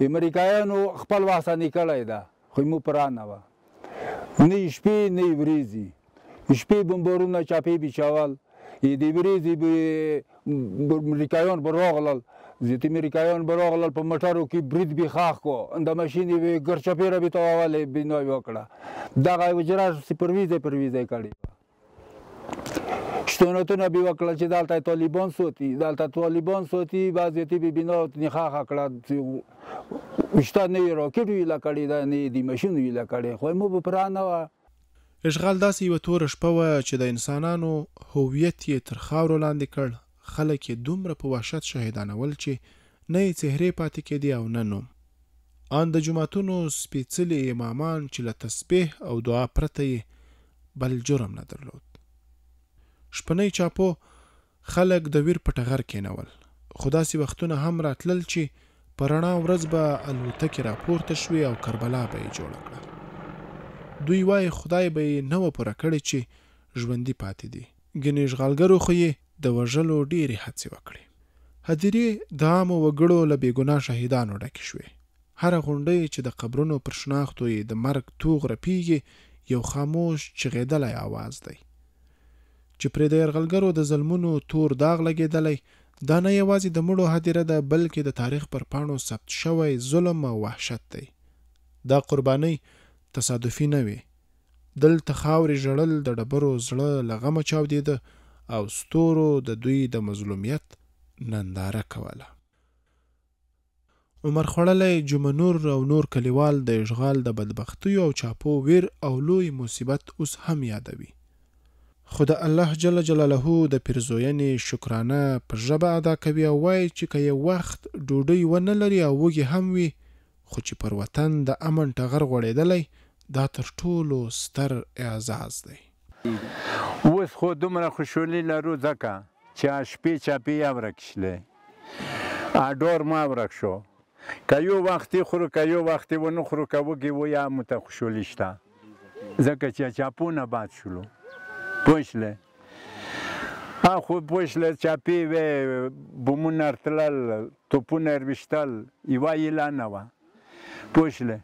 امریکایانو خپل واسانې کړی ده خو موږ په رانه وه نه شپې نه ورځې شپې بمبارونه چاپې بچول د ورځې امریکایان به راغلل زیات امریکایان به راغلل په موټرو کې برید به خاښ کو د ماشینې به ګرچاپېره به تاوولې بنا یې وکړه دغه اجرا پرویزه کړې شتونتونه به وکړل چې دلته طالبان سوتي بعضیتي به بنا نخاخه کړه وشته نه یې راکټ ویله کړې ده نه یې د ماشین ویله کړې خو موږ به په رانه وه اشغال داسې یوه توره شپه وه چې د انسانانو هویت یې تر خاورو لاندې کړ خلک یې دومره په وحشت شهیدانول چې نه یې څهرې پاتې کېدې او نه نوم ان د جوماتونو سپېڅلي امامان چې له تسبیح او دعا پرته یې بل جرم نه درلود شپنۍ چاپو خلک د ویر په ټغر کېنول خو داسې وختونه هم راتلل چې په رڼا ورځ به الوتکې راپورته شوې او کربلا به یې جوړه کړه دوی وایي خدای به یې نه وه پوره کړې چې ژوندي پاتې دي ګنې اشغالګرو خو یې د وژلو ډېرې هڅې وکړې هدیرې د عامو وګړو له بېګناه شهیدانو ډکې شوې هره غونډۍ چې د قبرونو پر شناختو یې د مرګ توغ رپېږي یو خاموش چغېدلی آواز دی چې پرې د یرغلګرو د ظلمونو تور داغ لګېدلی دا نه یوازې د مړو هدیره ده بلکې د تاریخ پر پاڼو ثبت شوی ظلم او وحشت دی دا قربانۍ تصادفي نه وي دلته خاورې ژړل د ډبرو زړه له غمه چاودېده او ستورو د دوی د مظلومیت ننداره کوله عمر خوړلی جمنور او نور کلیوال د اشغال د بدبختیو او چاپو ویر او لوی مصیبت اوس هم یادوي خو د الله جل جلاله د پیرزوینې شکرانه په ژبه ادا کوي او وایي چې که یو وخت ډوډۍ ونه لري او وږي هم وي خو چې پر وطن د امن ټغر غوړېدلی دا تر ټولو ستر اعزاز دی اوس خو دومره خوشحالي لرو ځکه چې شپې چاپې یې ورک شلې ډور ما ورک شو که یو وختې خورو که یو وختې ونه خورو که وږي و یا مو ته خوشحالي شته ځکه چې چاپونه باد شلو پوه شلې خو پوه شلې چاپې وې بمونه تلل توپونه یې ویشتل یوه یې لا نه وه پوه شلې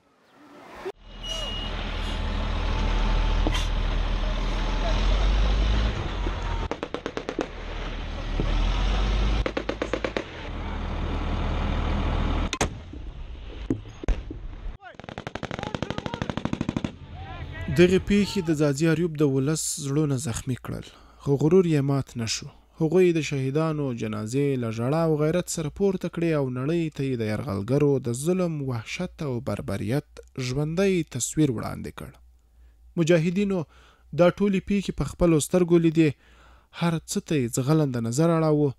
دغې پیښې د ځاځي اریوب د ولس زړونه زخمي کړل خو غرور یې مات نه شو هغوی د شهیدانو جنازې له ژړا او غیرت سره پورته کړې او نړۍ ته یې د یرغلګرو د ظلم وحشت او بربریت ژوندی تصویر وړاندې کړ مجاهدینو دا ټولې پیښې په خپلو سترګو لیدې هر څه ته یې ځغلنده نظر اړاوه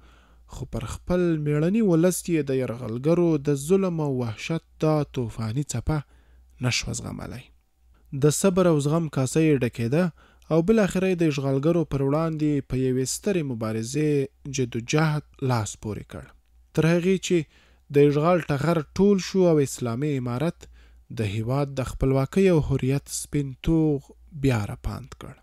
خو پر خپل میړني ولس یې د یرغلګرو د ظلم او وحشت دا طوفاني څپه نشوه زغملی د صبر او زغم کاسه یې ډکېده او بالاخره یې د اشغالګرو پر وړاندې په یوې سترې مبارزې جدوجهد لاس پورې کړ تر هغې چې د اشغال ټغر ټول شو او اسلامي امارت د هیواد د خپلواکۍ او حریت سپین توغ بیا راپاند کړ